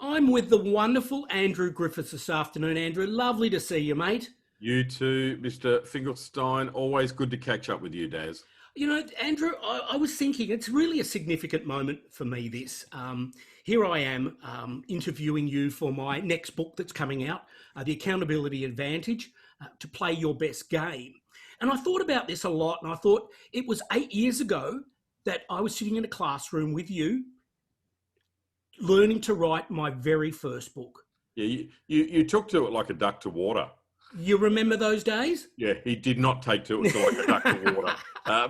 I'm with the wonderful Andrew Griffiths this afternoon. Andrew, lovely to see you, mate. You too, Mr. Finkelstein. Always good to catch up with you, Daz. You know, Andrew, I was thinking it's really a significant moment for me, this. Here I am interviewing you for my next book that's coming out, The Accountability Advantage, to play your best game. And I thought about this a lot, and I thought it was 8 years ago that I was sitting in a classroom with you, learning to write my very first book. Yeah, you took to it like a duck to water. You remember those days? Yeah, he did not take to it like a duck to water.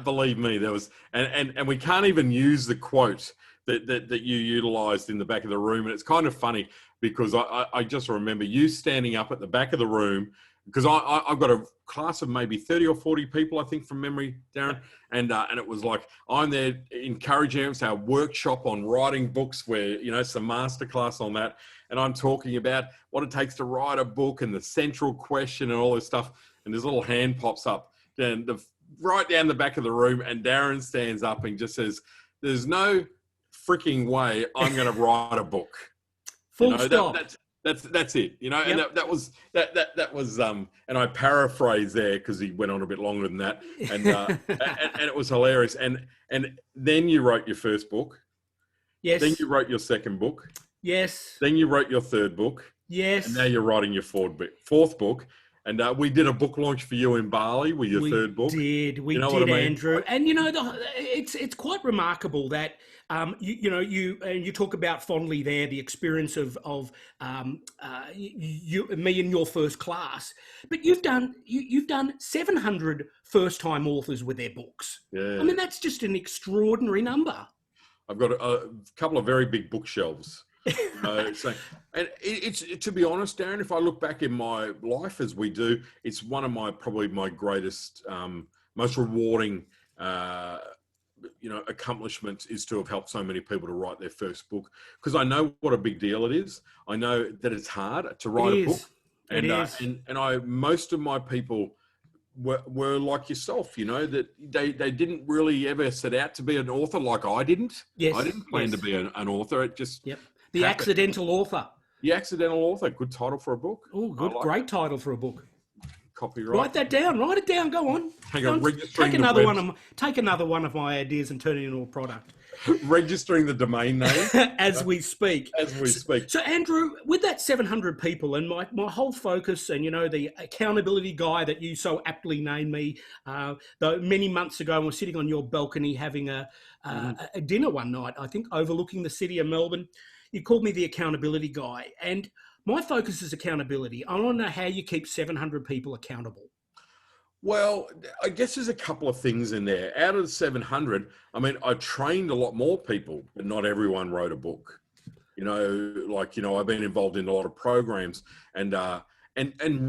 Believe me, there was, and we can't even use the quote that you utilised in the back of the room, and it's kind of funny because I just remember you standing up at the back of the room because I've got a class of maybe 30 or 40 people, I think, from memory, Darren, and it was like I'm there encouraging them to our workshop on writing books, where some masterclass on that, and I'm talking about what it takes to write a book and the central question and all this stuff, and this little hand pops up, then right down the back of the room, and Darren stands up and just says, "There's no freaking way I'm going to write a book." Full stop. That's it, Yep. and that was and I paraphrase there because he went on a bit longer than that, and and it was hilarious. And then you wrote your first book. Yes. Then you wrote your second book. Yes. Then you wrote your third book. Yes. And now you're writing your fourth book. And we did a book launch for you in Bali with your third book. We did, Andrew. And it's quite remarkable that you talk about fondly there the experience of me in your first class, but you've done 700 first-time authors with their books. Yeah. I mean, that's just an extraordinary number. I've got a couple of very big bookshelves. So, and it's, to be honest, Darren, if I look back in my life as we do, it's one of probably my greatest, most rewarding, accomplishments is to have helped so many people to write their first book, because I know what a big deal it is. I know that it's hard to write a book, and most of my people were like yourself, that they didn't really ever set out to be an author like I didn't. Yes, I didn't plan to be an author. It just The happened. Accidental Author. The Accidental Author, good title for a book. Oh, good, great title for a book. Copyright. Write that down. Write it down. Go on. Hang on. Take another one of my ideas and turn it into a product. Registering the domain name as we speak. So Andrew, with that 700 people, and my whole focus, and the accountability guy that you so aptly named me, though many months ago, I was sitting on your balcony having a dinner one night, I think, overlooking the city of Melbourne. You called me the accountability guy, and my focus is accountability. I want to know how you keep 700 people accountable. Well, I guess there's a couple of things in there. Out of the 700, I mean, I trained a lot more people, but not everyone wrote a book. I've been involved in a lot of programs, and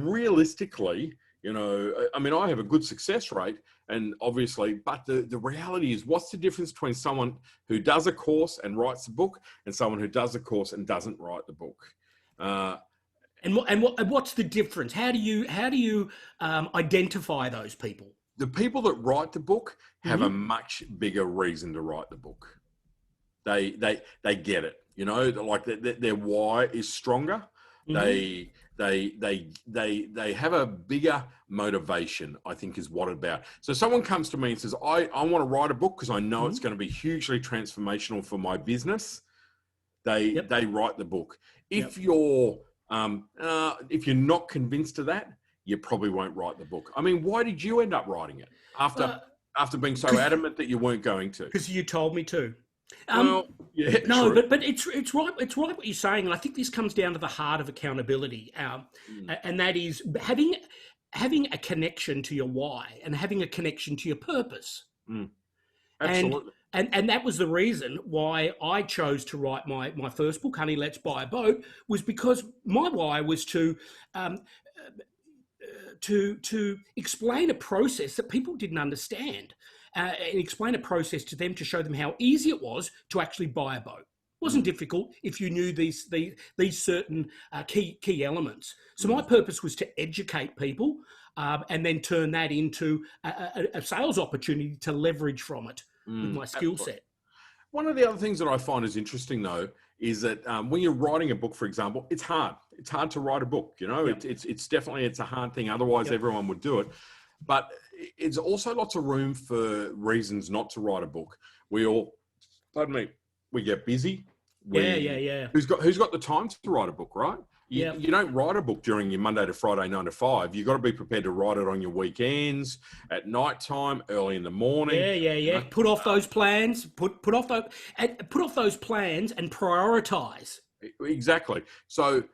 realistically, I mean, I have a good success rate, and obviously, but the reality is, what's the difference between someone who does a course and writes a book and someone who does a course and doesn't write the book? And what's the difference? How do you identify those people? The people that write the book have a much bigger reason to write the book. They get it, like their why is stronger. They have a bigger motivation, I think, is what it's about. So someone comes to me and says, I want to write a book because I know it's going to be hugely transformational for my business. They write the book. If you're not convinced of that, you probably won't write the book. I mean, why did you end up writing it after being so adamant that you weren't going to? Because you told me to. No, true. but it's right. It's right what you're saying, and I think this comes down to the heart of accountability, and that is having a connection to your why and having a connection to your purpose. Absolutely. And that was the reason why I chose to write my first book, Honey, Let's Buy a Boat, was because my why was to explain a process that people didn't understand, and explain a process to them to show them how easy it was to actually buy a boat. It wasn't difficult if you knew these certain key elements. So my purpose was to educate people and then turn that into a sales opportunity to leverage from it with my skill set. One of the other things that I find is interesting, though, is that when you're writing a book, for example, it's hard. It's hard to write a book. You know, Yep. it's definitely a hard thing. Otherwise, everyone would do it. But it's also lots of room for reasons not to write a book. Pardon me, we get busy. Yeah. Who's got the time to write a book, right? Yeah. You don't write a book during your Monday to Friday 9 to 5. You've got to be prepared to write it on your weekends, at night time, early in the morning. Yeah. You know? Put off those plans. Put off those plans and prioritize. Exactly. So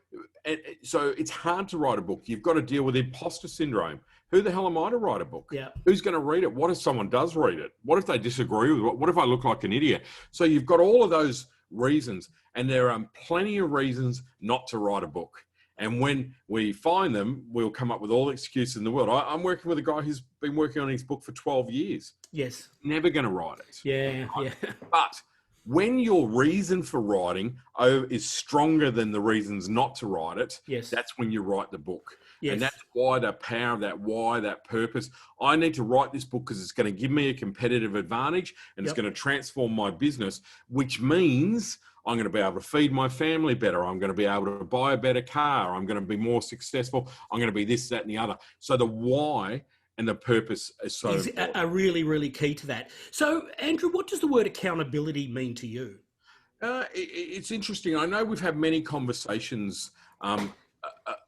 it's hard to write a book. You've got to deal with imposter syndrome. Who the hell am I to write a book? Yeah. Who's going to read it? What if someone does read it? What if they disagree with it? What if I look like an idiot? So you've got all of those reasons, and there are plenty of reasons not to write a book. And when we find them, we'll come up with all the excuses in the world. I'm working with a guy who's been working on his book for 12 years. Yes. Never going to write it. Yeah. But when your reason for writing is stronger than the reasons not to write it, Yes. that's when you write the book. Yes. And that's why the power of that why, that purpose. I need to write this book because it's going to give me a competitive advantage and it's going to transform my business, which means I'm going to be able to feed my family better. I'm going to be able to buy a better car. I'm going to be more successful. I'm going to be this, that, and the other. So the why and the purpose is so important. Are really, really key to that. So, Andrew, what does the word accountability mean to you? It's interesting. I know we've had many conversations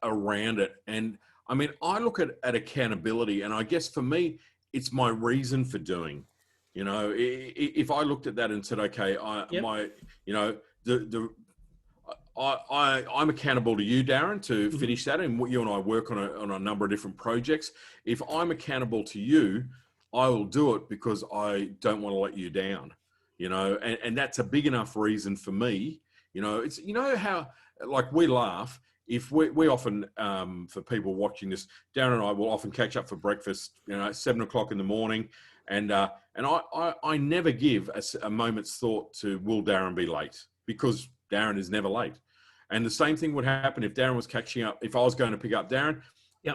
around it. And I mean, I look at accountability, and I guess for me, it's my reason for doing. You know, if I looked at that and said, okay, I'm accountable to you, Darren, to finish that, and you and I work on a number of different projects. If I'm accountable to you, I will do it because I don't want to let you down. You know, and that's a big enough reason for me. You know, it's, you know how, like, we laugh. If we often, for people watching this, Darren and I will often catch up for breakfast, you know, at 7 o'clock in the morning. And I never give a moment's thought to, will Darren be late? Because Darren is never late. And the same thing would happen if Darren was catching up. If I was going to pick up Darren,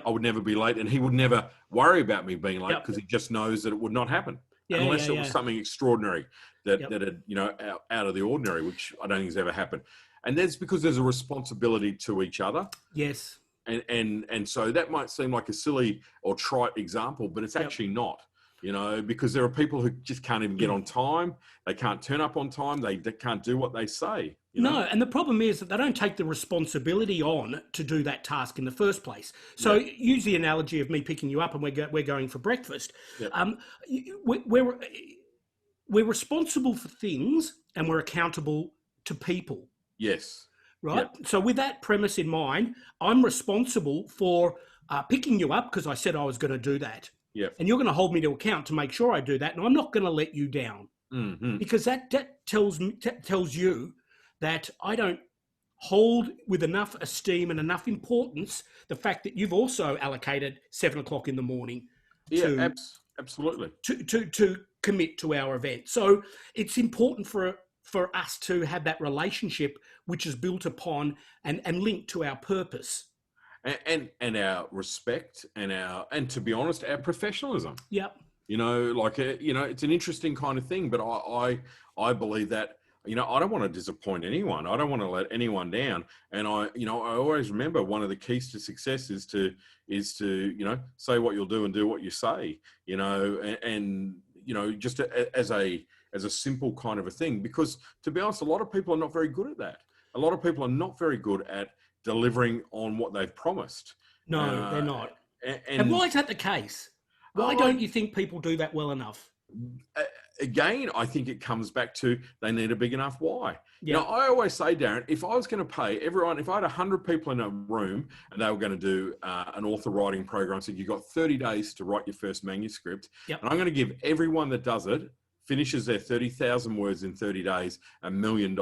I would never be late, and he would never worry about me being late because he just knows that it would not happen unless it was something extraordinary that had, you know, out of the ordinary, which I don't think has ever happened. And that's because there's a responsibility to each other. Yes. And so that might seem like a silly or trite example, but it's actually not. You know, because there are people who just can't even get on time. They can't turn up on time. They can't do what they say. You know? No, and the problem is that they don't take the responsibility on to do that task in the first place. So use the analogy of me picking you up and we're going for breakfast. We're responsible for things and we're accountable to people. Yes. Right? So with that premise in mind, I'm responsible for picking you up because I said I was going to do that. Yeah. And you're going to hold me to account to make sure I do that. And I'm not going to let you down because that tells you that I don't hold with enough esteem and enough importance the fact that you've also allocated 7 o'clock in the morning absolutely to commit to our event. So it's important for us to have that relationship which is built upon and linked to our purpose. And our respect and to be honest, our professionalism. Yep. You know, like, you know, it's an interesting kind of thing, but I believe that, you know, I don't want to disappoint anyone. I don't want to let anyone down. And I always remember one of the keys to success is to, you know, say what you'll do and do what you say, you know, and you know, just as a simple kind of a thing, because to be honest, a lot of people are not very good at that. A lot of people are not very good at delivering on what they've promised. No, they're not. And why is that the case? Why don't you think people do that well enough? Again, I think it comes back to they need a big enough why. Yeah. You know, I always say, Darren, if I was going to pay everyone, if I had 100 people in a room and they were going to do an author writing program, so you've got 30 days to write your first manuscript, and I'm going to give everyone that does it, finishes their 30,000 words in 30 days, $1 million,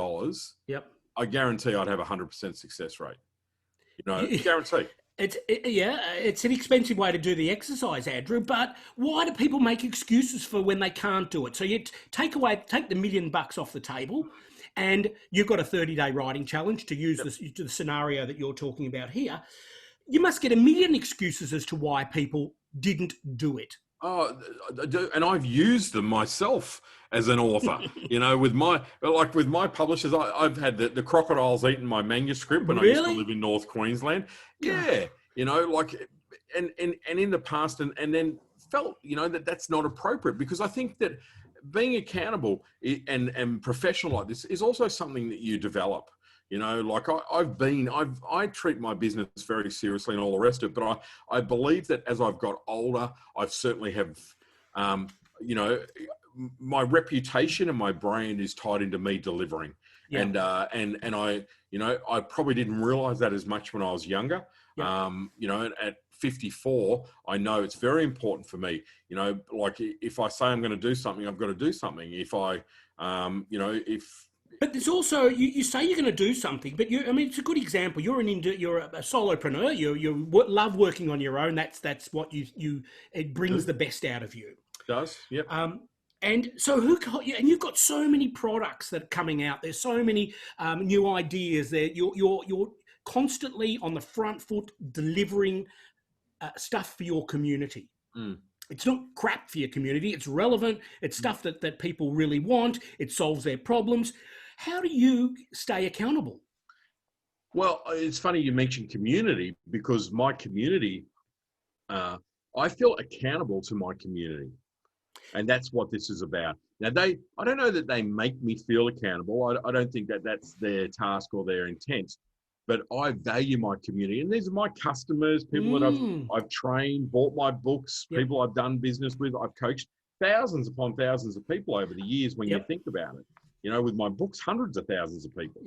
I guarantee I'd have a 100% success rate. You know, guarantee. It's an expensive way to do the exercise, Andrew, but why do people make excuses for when they can't do it? So you take the $1 million off the table and you've got a 30-day writing challenge to use the scenario that you're talking about here. You must get 1 million excuses as to why people didn't do it. Oh, I do, and I've used them myself as an author. With my publishers, I've had the crocodiles eating my manuscript when I used to live Really? in North Queensland. God. Yeah, and in the past, and then felt that's not appropriate, because I think that being accountable and professional like this is also something that you develop. Like I treat my business very seriously and all the rest of it, but I believe that as I've got older, I've certainly have, my reputation and my brand is tied into me delivering. Yeah. And I probably didn't realize that as much when I was younger. Yeah. At 54, I know it's very important for me. Like if I say I'm going to do something, I've got to do something. If I, if But there's also, you say you're going to do something, but it's a good example. You're a solopreneur. You love working on your own. That's what it brings the best out of you. It does. Yep. And so and you've got so many products that are coming out. There's so many new ideas there. You're constantly on the front foot delivering stuff for your community. Mm. It's not crap for your community. It's relevant. It's stuff that people really want. It solves their problems. How do you stay accountable? Well, it's funny you mentioned community, because my community, I feel accountable to my community. And that's what this is about. Now, I don't know that they make me feel accountable. I don't think that that's their task or their intent, but I value my community. And these are my customers, people that I've trained, bought my books, people I've done business with. I've coached thousands upon thousands of people over the years when you think about it. With my books, hundreds of thousands of people,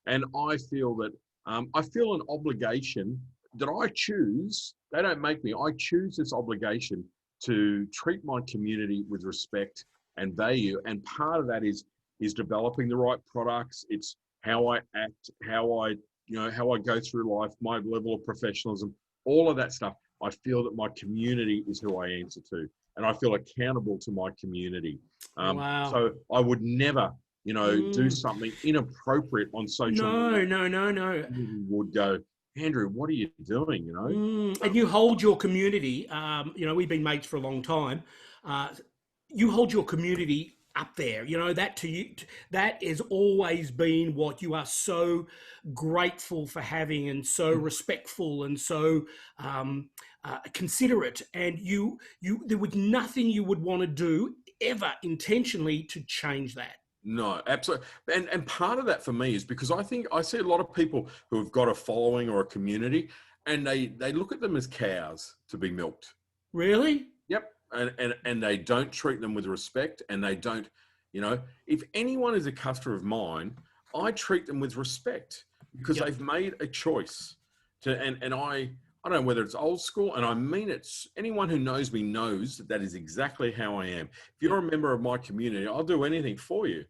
and I feel that I feel an obligation that I choose. They don't make me. I choose this obligation to treat my community with respect and value. And part of that is developing the right products. It's how I act, how I go through life, my level of professionalism, all of that stuff. I feel that my community is who I answer to, and I feel accountable to my community. Wow. So I would never, do something inappropriate on social media. No. People would go, Andrew, what are you doing? And you hold your community. We've been mates for a long time. You hold your community up there. That to you, that has always been what you are so grateful for having, and so respectful, and so considerate. And you there was nothing you would want to do ever intentionally to change that. No, absolutely. And part of that for me is because I think I see a lot of people who have got a following or a community, and they look at them as cows to be milked. Really? Yep. And they don't treat them with respect, and they don't, if anyone is a customer of mine, I treat them with respect, because they've made a choice to, and I don't know whether it's old school, and I mean it's, anyone who knows me knows that is exactly how I am. If you're a member of my community, I'll do anything for you,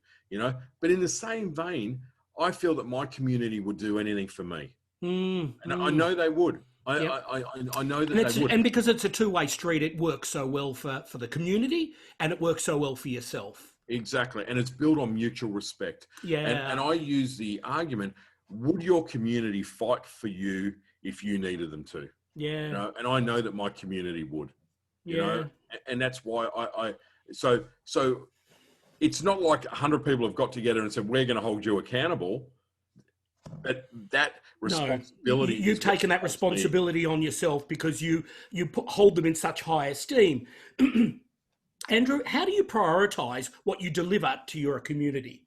but in the same vein, I feel that my community would do anything for me. And I know they would. I know that they would. And because it's a two-way street, it works so well for the community, and it works so well for yourself. Exactly. And it's built on mutual respect. Yeah. And I use the argument, would your community fight for you if you needed them to? Yeah. And I know that my community would, and that's why so it's not like 100 people have got together and said, we're going to hold you accountable. But that responsibility, you've taken that responsibility on yourself, because you hold them in such high esteem. Andrew, how do you prioritize what you deliver to your community?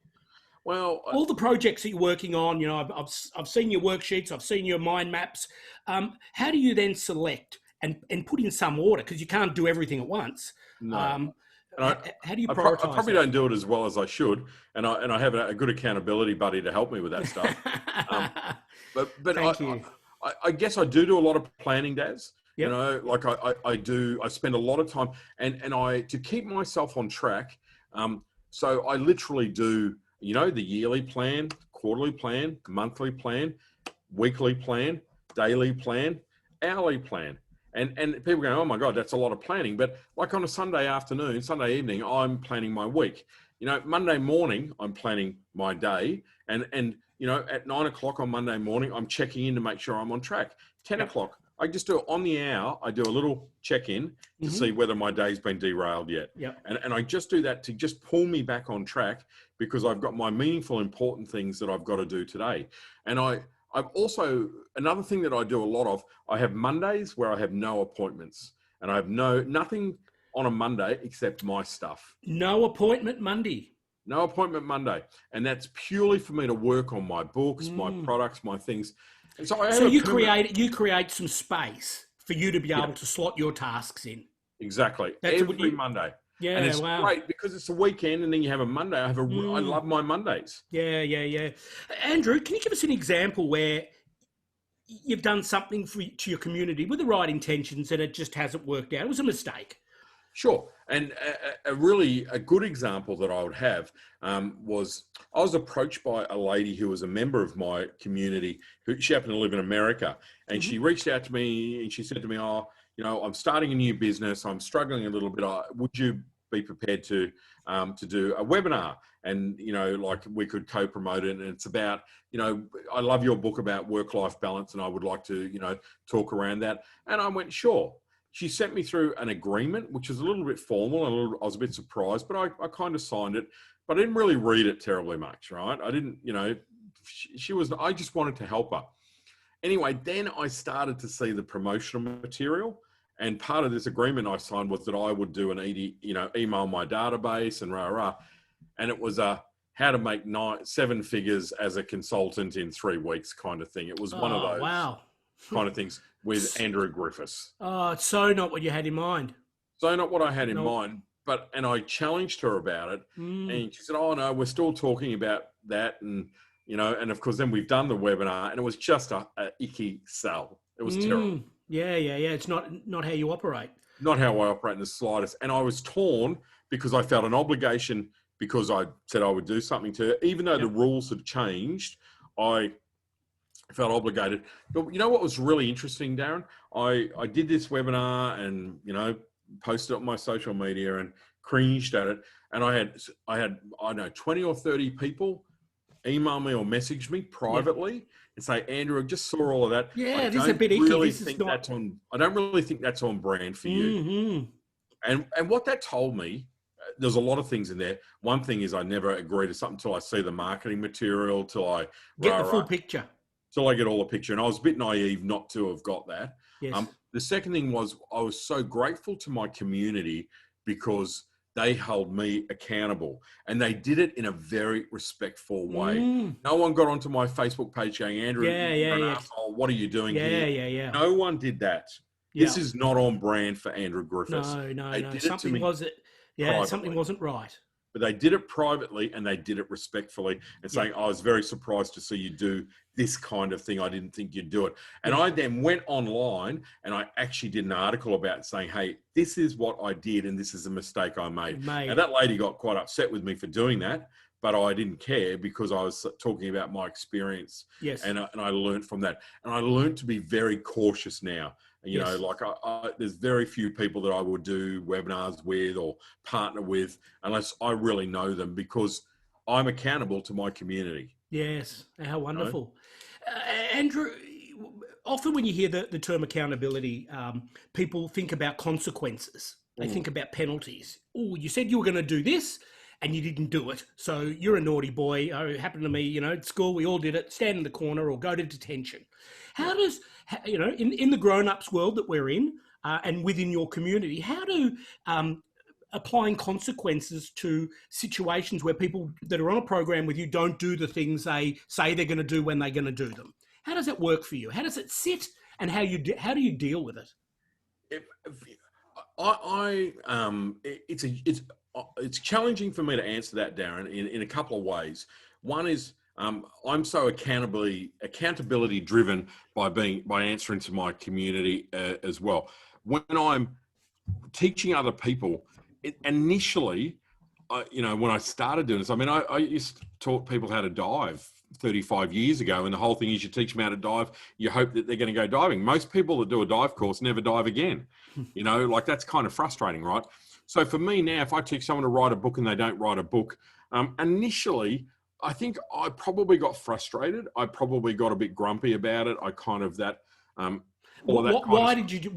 Well, all the projects that you're working on, I've seen your worksheets, I've seen your mind maps. How do you then select and put in some order? Because you can't do everything at once. No. How do you prioritize? I probably don't do it as well as I should, and I have a good accountability buddy to help me with that stuff. But Thank you. I guess I do a lot of planning, Daz. Yep. Like I spend a lot of time, and I, to keep myself on track. So I literally do, the yearly plan, quarterly plan, monthly plan, weekly plan, daily plan, hourly plan. And people go, oh my God, that's a lot of planning. But like on a Sunday afternoon, Sunday evening, I'm planning my week. Monday morning, I'm planning my day. And at 9 o'clock on Monday morning, I'm checking in to make sure I'm on track. 10 o'clock, I just do it on the hour. I do a little check-in to see whether my day's been derailed yet. Yep. And I just do that to just pull me back on track, because I've got my meaningful, important things that I've got to do today. And I've also, another thing that I do a lot of, I have Mondays where I have no appointments, and I have nothing on a Monday except my stuff. No appointment Monday. No appointment Monday. And that's purely for me to work on my books, my products, my things. And so you create some space for you to be able to slot your tasks in. Exactly. Every Monday. Yeah, and it's wow. great because it's a weekend, and then you have a Monday. I love my Mondays. Yeah. Andrew, can you give us an example where you've done something to your community with the right intentions and it just hasn't worked out? It was a mistake. Sure. And a good example that I would have was I was approached by a lady who was a member of my community. She happened to live in America, and she reached out to me and she said to me, I'm starting a new business. I'm struggling a little bit. Would you be prepared to do a webinar? And, like we could co-promote it. And it's about, I love your book about work-life balance, and I would like to, talk around that. And I went, sure. She sent me through an agreement, which was a little bit formal. I was a bit surprised, but I kind of signed it. But I didn't really read it terribly much, right? I didn't, I just wanted to help her. Anyway, then I started to see the promotional material. And part of this agreement I signed was that I would do email my database and rah. And it was how to make 7 figures as a consultant in 3 weeks kind of thing. It was one of those kind of things with Andrew Griffiths. Oh, it's so not what you had in mind. So not what I had in mind, and I challenged her about it. And she said, oh no, we're still talking about that. And, and of course then we've done the webinar, and it was just a icky sell. It was terrible. Yeah. It's not how you operate. Not how I operate in the slightest. And I was torn because I felt an obligation, because I said I would do something to her. Even though the rules had changed, I felt obligated. But you know what was really interesting, Darren? I did this webinar and, posted it on my social media and cringed at it. And I had, I don't know, 20 or 30 people email me or message me privately and say, Andrew, I just saw all of that. Yeah, this is a bit icky. I don't really think that's on brand for you. And what that told me, there's a lot of things in there. One thing is I never agree to something till I see the marketing material, till I get the full picture. Till I get all the picture. And I was a bit naive not to have got that. Yes. The second thing was I was so grateful to my community because they held me accountable, and they did it in a very respectful way. No one got onto my Facebook page going, Andrew, you're an asshole. What are you doing here? Yeah. No one did that. This is not on brand for Andrew Griffiths. No. Something wasn't right. But they did it privately, and they did it respectfully, and saying, I was very surprised to see you do this kind of thing. I didn't think you'd do it. And I then went online and I actually did an article about saying, hey, this is what I did, and this is a mistake I made. And that lady got quite upset with me for doing that, but I didn't care because I was talking about my experience. Yes. And I learned from that. And I learned to be very cautious now. You know, like there's very few people that I would do webinars with or partner with unless I really know them, because I'm accountable to my community. Yes. How wonderful. Andrew, often when you hear the term accountability, people think about consequences. They think about penalties. Oh, you said you were going to do this and you didn't do it, so you're a naughty boy. Oh, it happened to me, at school, we all did it. Stand in the corner or go to detention. How does, in the grown-ups world that we're in and within your community, how do applying consequences to situations where people that are on a program with you don't do the things they say they're going to do when they're going to do them? How does that work for you? How does it sit, and how do you deal with it? It's challenging for me to answer that, Darren, in a couple of ways. One is I'm so accountability driven by answering to my community as well. When I'm teaching other people, initially, when I started doing this, I used to taught people how to dive 35 years ago, and the whole thing is you teach them how to dive, you hope that they're going to go diving. Most people that do a dive course never dive again. That's kind of frustrating, right? So for me now, if I teach someone to write a book and they don't write a book, initially, I think I probably got frustrated. I probably got a bit grumpy about it. I kind of all of that kind of stuff.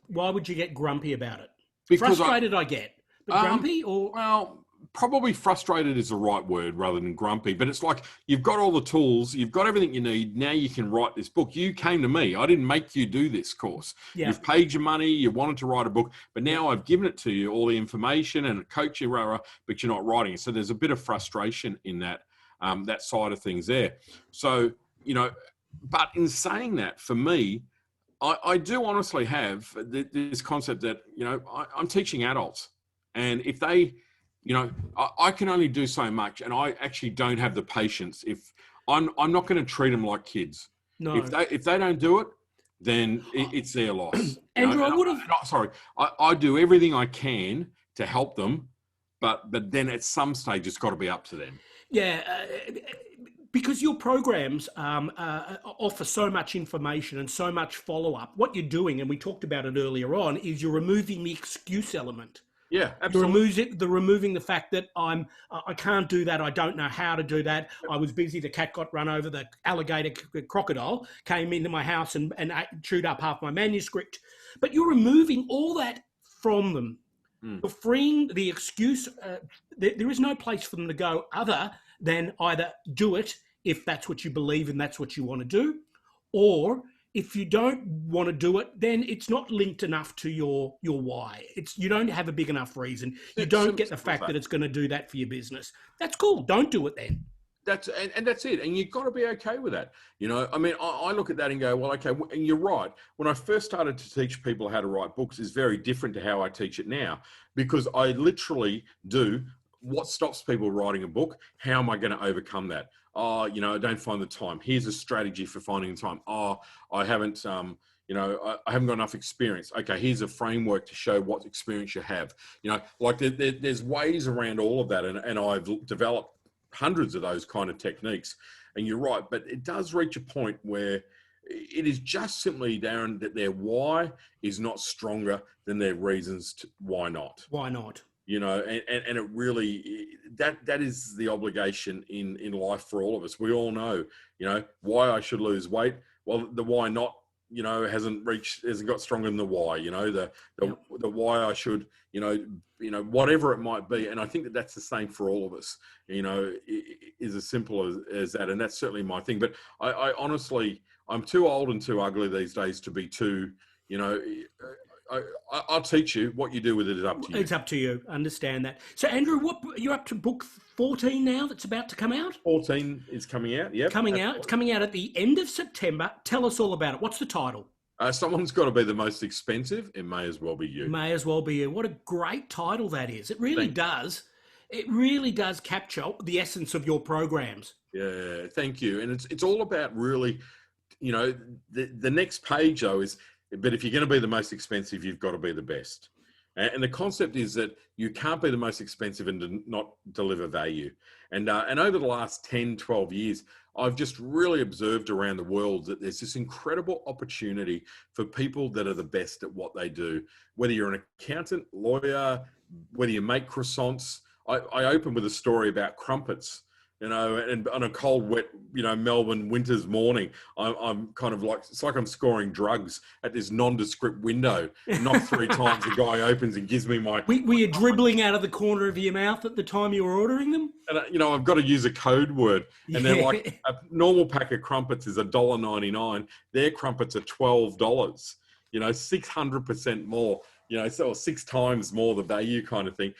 Why would you get grumpy about it? Because Frustrated, I get, but grumpy or well, probably frustrated is the right word rather than grumpy. But it's like you've got all the tools, you've got everything you need. Now you can write this book. You came to me. I didn't make you do this course. Yeah. You've paid your money. You wanted to write a book, but now I've given it to you, all the information and coach you, but you're not writing it. So there's a bit of frustration in that that side of things there. So but in saying that, for me, I do honestly have this concept that I'm teaching adults, and if they I can only do so much, and I actually don't have the patience. If I'm not going to treat them like kids. No. If they don't do it, then it's their loss. Andrew, I would have. Sorry, I do everything I can to help them, but then at some stage it's got to be up to them. Yeah. Because your programs offer so much information and so much follow-up. What you're doing, and we talked about it earlier on, is you're removing the excuse element. Yeah, absolutely. You're removing the fact that I can't do that. I don't know how to do that. I was busy. The cat got run over. The alligator crocodile came into my house and chewed up half my manuscript. But you're removing all that from them. You're freeing the excuse. There is no place for them to go other than either do it if that's what you believe and that's what you want to do, or if you don't want to do it, then it's not linked enough to your why. You don't have a big enough reason. You don't get the fact that it's going to do that for your business. That's cool. Don't do it then. That's it. And you've got to be okay with that. I mean, I look at that and go, well, okay. And you're right. When I first started to teach people how to write books, is very different to how I teach it now, because I literally do what stops people writing a book. How am I going to overcome that? I don't find the time. Here's a strategy for finding the time. I haven't, I haven't got enough experience. Okay, here's a framework to show what experience you have. Like there's ways around all of that. And I've developed hundreds of those kind of techniques. And you're right, but it does reach a point where it is just simply, Darren, that their why is not stronger than their reasons to why not. Why not? And it really, that is the obligation in life for all of us. We all know, why I should lose weight. Well, the why not, hasn't got stronger than the why, the why I should, whatever it might be. And I think that that's the same for all of us, is as simple as that. And that's certainly my thing. But I honestly, I'm too old and too ugly these days to be too, I'll teach you. What you do with it is up to you. It's up to you. Understand that. So, Andrew, you're up to book 14 now that's about to come out? 14 is coming out, yeah. It's coming out at the end of September. Tell us all about it. What's the title? Someone's got to be the most expensive. It may as well be you. May as well be you. What a great title that is. It really does. It really does capture the essence of your programs. Yeah, thank you. And it's all about really, the next page, though, is... But if you're going to be the most expensive, you've got to be the best. And the concept is that you can't be the most expensive and not deliver value. And over the last 10, 12 years, I've just really observed around the world that there's this incredible opportunity for people that are the best at what they do. Whether you're an accountant, lawyer, whether you make croissants. I open with a story about crumpets. And on a cold, wet, Melbourne winter's morning, I'm kind of like, it's like I'm scoring drugs at this nondescript window. Knock 3 times, the guy opens and gives me my... Were you dribbling out of the corner of your mouth at the time you were ordering them? And, I've got to use a code word. And they're like, a normal pack of crumpets is $1.99. Their crumpets are $12, 600% more, so 6 times more the value kind of thing.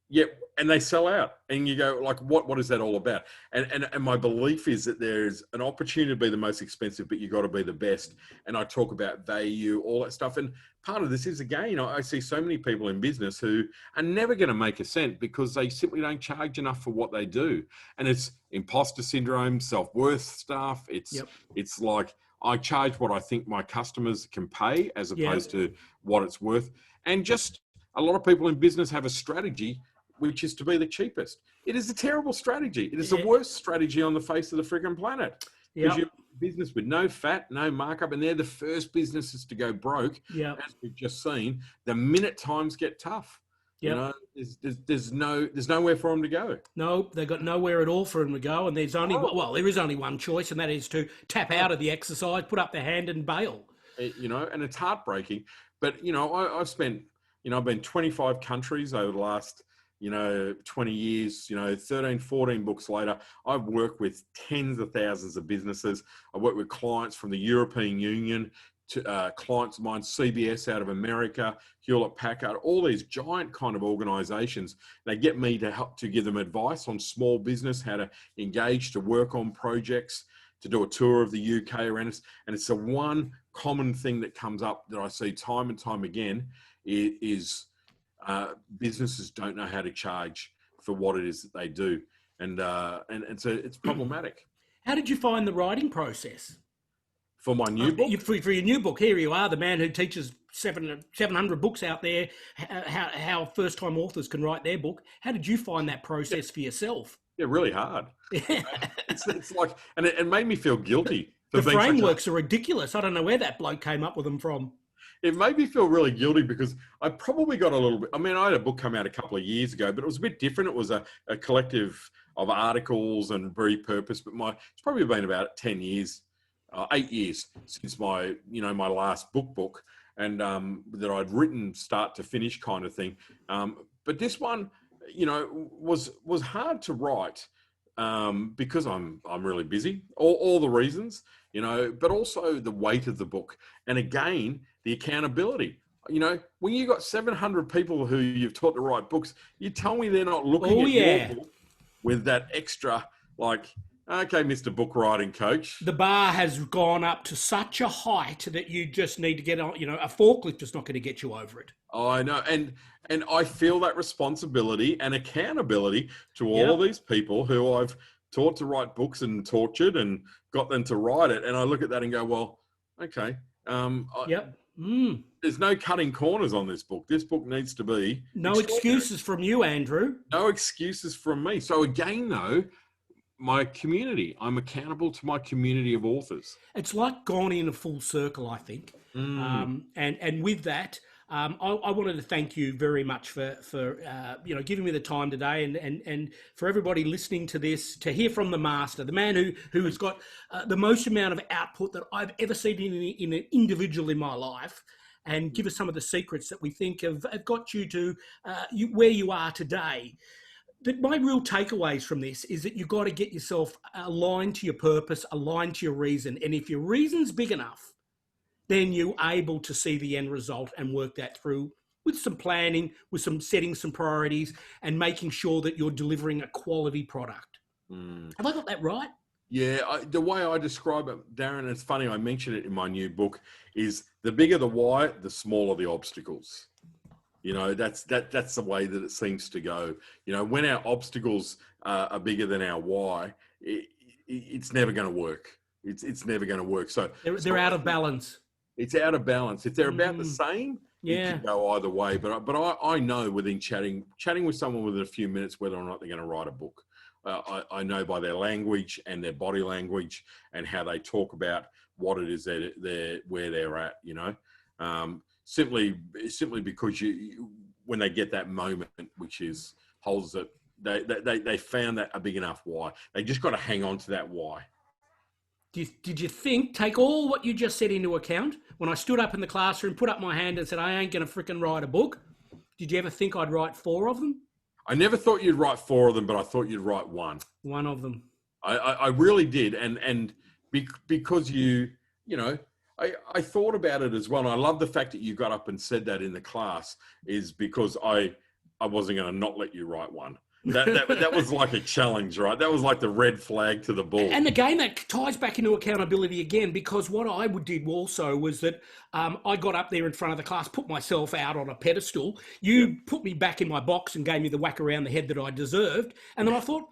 Yeah, and they sell out, and you go like, what is that all about? And my belief is that there's an opportunity to be the most expensive, but you got to be the best. And I talk about value, all that stuff. And part of this is, again, I see so many people in business who are never going to make a cent because they simply don't charge enough for what they do. And it's imposter syndrome, self-worth stuff. It's like, I charge what I think my customers can pay as opposed to what it's worth. And just a lot of people in business have a strategy which is to be the cheapest. It is a terrible strategy. It is the worst strategy on the face of the freaking planet. Because you're a business with no fat, no markup, and they're the first businesses to go broke, as we've just seen, the minute times get tough. There's nowhere for them to go. No, they've got nowhere at all for them to go. And there is only one choice, and that is to tap out of the exercise, put up their hand and bail. you know, and it's heartbreaking. But, you know, I've spent, you know, I've been 25 countries over the last, you know, 20 years, you know, 13, 14 books later. I've worked with tens of thousands of businesses. I work with clients from the European Union to clients of mine, CBS out of America, Hewlett-Packard, all these giant kind of organizations. They get me to help to give them advice on small business, how to engage, to work on projects, to do a tour of the UK around us. And it's the one common thing that comes up that I see time and time again is businesses don't know how to charge for what it is that they do. And so it's problematic. How did you find the writing process? For my new book? For your new book, here you are, the man who teaches 700 books out there, how first-time authors can write their book. How did you find that process for yourself? Yeah, really hard. It's like, and it made me feel guilty. The frameworks are ridiculous. I don't know where that bloke came up with them from. It made me feel really guilty because I probably got a little bit, I mean, I had a book come out a couple of years ago, but it was a bit different. It was a collective of articles and very purpose, but it's probably been about 10 years, 8 years since my last book, and that I'd written start to finish kind of thing. But this one, you know, was hard to write because I'm really busy, all the reasons, you know, but also the weight of the book. And again, the accountability. You know, when you got 700 people who you've taught to write books, you tell me they're not looking at your book with that extra, like, okay, Mr. Book Writing Coach. The bar has gone up to such a height that you just need to get on, you know, a forklift is not going to get you over it. Oh, I know. And I feel that responsibility and accountability to all these people who I've taught to write books and tortured and got them to write it. And I look at that and go, well, okay. There's no cutting corners on this book. This book needs to be... No excuses from you, Andrew. No excuses from me. So again, though, my community. I'm accountable to my community of authors. It's like gone in a full circle, I think. And with that, I wanted to thank you very much for giving me the time today, and for everybody listening to this, to hear from the master, the man who has got the most amount of output that I've ever seen in an individual in my life, and give us some of the secrets that we think have got you to where you are today. But my real takeaways from this is that you've got to get yourself aligned to your purpose, aligned to your reason. And if your reason's big enough, then you're able to see the end result and work that through with some planning, with some setting some priorities, and making sure that you're delivering a quality product. Have I got that right? Yeah, the way I describe it, Darren, it's funny, I mentioned it in my new book, is the bigger the why, the smaller the obstacles. You know, that's the way that it seems to go. You know, when our obstacles are bigger than our why, it's never going to work. It's never going to work. So they're out of balance. It's out of balance. If they're about the same, it can go either way. But I know within chatting with someone within a few minutes whether or not they're going to write a book. I know by their language and their body language and how they talk about what it is that where they're at. You know, simply because when they get that moment, which is holds it, they found that a big enough why. They just got to hang on to that why. Did you take all what you just said into account? When I stood up in the classroom, put up my hand and said, I ain't going to frickin' write a book, did you ever think I'd write 4 of them? I never thought you'd write 4 of them, but I thought you'd write 1. One of them. I really did. And because you know, I thought about it as well. And I love the fact that you got up and said that in the class, is because I wasn't going to not let you write 1. That was like a challenge, right? That was like the red flag to the bull. And again, that ties back into accountability again, because what I did also was that I got up there in front of the class, put myself out on a pedestal. You put me back in my box and gave me the whack around the head that I deserved. And then I thought,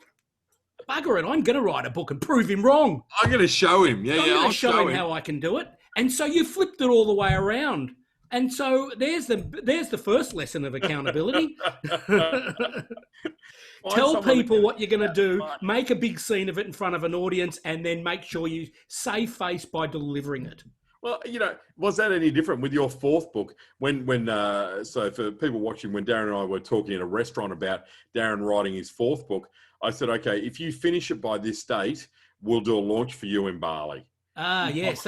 bugger it, I'm going to write a book and prove him wrong. I'm going to show him. I'll show him how I can do it. And so you flipped it all the way around. And so there's the first lesson of accountability. Tell people what you're going to do, make a big scene of it in front of an audience, and then make sure you save face by delivering it. Well, you know, was that any different with your 4th book? So for people watching, when Darren and I were talking in a restaurant about Darren writing his 4th book, I said, okay, if you finish it by this date, we'll do a launch for you in Bali. Yes.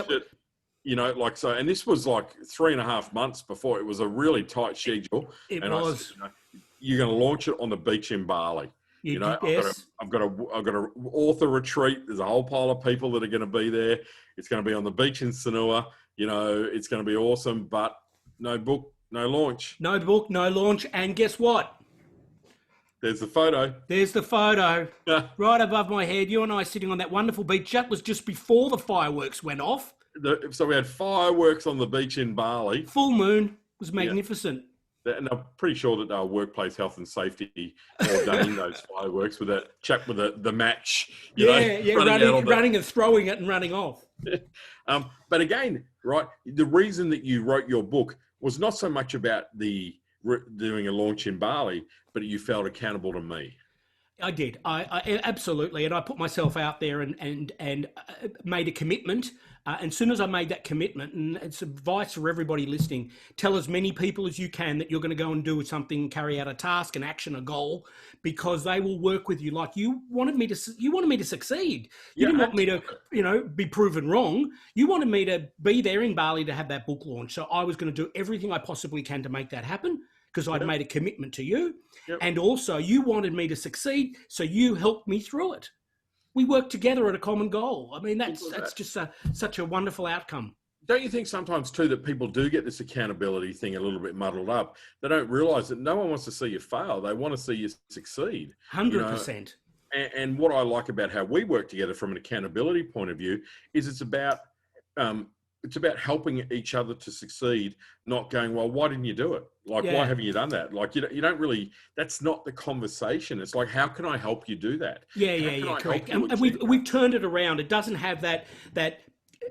like so, and this was like 3.5 months before. It was a really tight schedule. It and was. I said, you're going to launch it on the beach in Bali. Yes. I've got a author retreat. There's a whole pile of people that are going to be there. It's going to be on the beach in Sanua. It's going to be awesome, but no book, no launch. No book, no launch. And guess what? There's the photo. There's the photo right above my head. You and I sitting on that wonderful beach. That was just before the fireworks went off. So we had fireworks on the beach in Bali. Full moon. It was magnificent. And I'm pretty sure that our workplace health and safety ordained those fireworks with a chap with the match. Running and throwing it and running off. But again, right, the reason that you wrote your book was not so much about doing a launch in Bali, but you felt accountable to me. I did. I absolutely, and I put myself out there and made a commitment. And as soon as I made that commitment, and it's advice for everybody listening, tell as many people as you can that you're going to go and do something, carry out a task, an action, a goal, because they will work with you. Like you wanted me to succeed. You didn't want me to, be proven wrong. You wanted me to be there in Bali to have that book launch. So I was going to do everything I possibly can to make that happen, because I'd made a commitment to you. Yep. And also you wanted me to succeed, so you helped me through it. We work together at a common goal. I mean, that's just such a wonderful outcome. Don't you think sometimes too that people do get this accountability thing a little bit muddled up? They don't realise that no one wants to see you fail. They want to see you succeed. 100%. And what I like about how we work together from an accountability point of view is it's about helping each other to succeed, not going, well, why didn't you do it? Like, why haven't you done that? Like, you don't really, that's not the conversation. It's like, how can I help you do that? Yeah, correct. And we've turned it around. It doesn't have that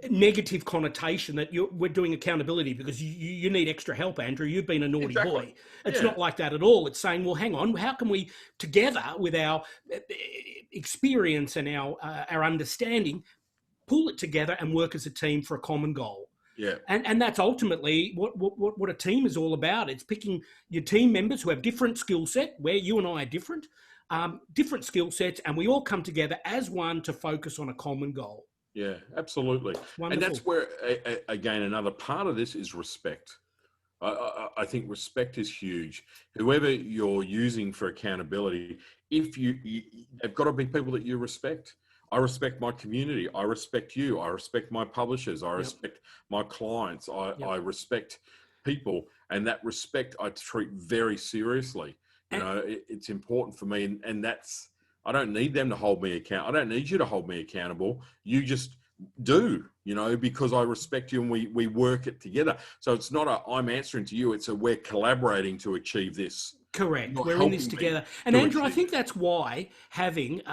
negative connotation that we're doing accountability because you need extra help, Andrew. You've been a naughty boy. It's not like that at all. It's saying, well, hang on, how can we, together with our experience and our understanding, pull it together and work as a team for a common goal. Yeah. And that's ultimately what a team is all about. It's picking your team members who have different skill set, where you and I are different skill sets, and we all come together as one to focus on a common goal. Yeah, absolutely. Wonderful. And that's where, again, another part of this is respect. I think respect is huge. Whoever you're using for accountability, they've got to be people that you respect. I respect my community. I respect you. I respect my publishers. I respect my clients. I respect people. And that respect I treat very seriously. It's important for me. And that's, I don't need them to hold me accountable. I don't need you to hold me accountable. You just do, because I respect you and we work it together. So it's not I'm answering to you. It's we're collaborating to achieve this. Correct. We're in this together. And Andrew, I think that's why having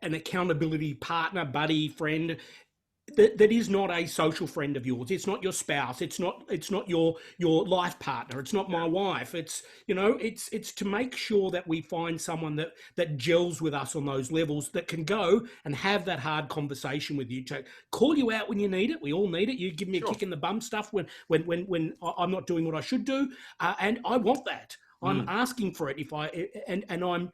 an accountability partner, buddy, friend that is not a social friend of yours. It's not your spouse. It's not your life partner. It's not my wife. It's it's to make sure that we find someone that gels with us on those levels, that can go and have that hard conversation with you, to call you out when you need it. We all need it. You give me a kick in the bum stuff when I'm not doing what I should do, and I want that. I'm asking for it and I'm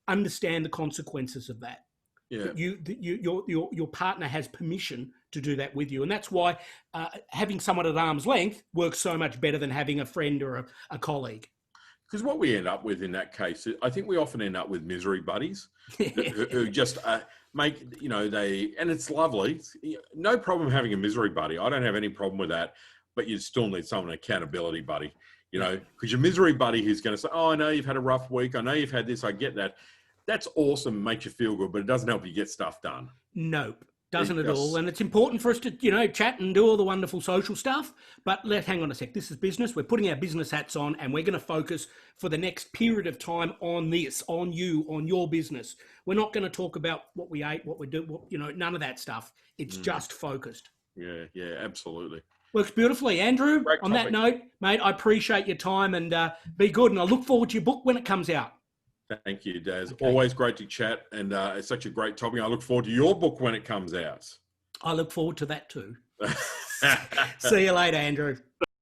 understand the consequences of that. Yeah. Your partner has permission to do that with you. And that's why having someone at arm's length works so much better than having a friend or a colleague. Because what we end up with in that case, I think we often end up with misery buddies who just make, and it's lovely. No problem having a misery buddy. I don't have any problem with that, but you still need someone, an accountability buddy. Because your misery buddy who's going to say, oh, I know you've had a rough week. I know you've had this. I get that. That's awesome. Makes you feel good, but it doesn't help you get stuff done. Nope. Doesn't at all. And it's important for us to, chat and do all the wonderful social stuff. But hang on a sec. This is business. We're putting our business hats on and we're going to focus for the next period of time on this, on you, on your business. We're not going to talk about what we ate, what we do, none of that stuff. It's just focused. Yeah, absolutely. Works beautifully. Andrew, on that note, mate, I appreciate your time and be good. And I look forward to your book when it comes out. Thank you, Daz. Okay. Always great to chat. And it's such a great topic. I look forward to your book when it comes out. I look forward to that too. See you later, Andrew.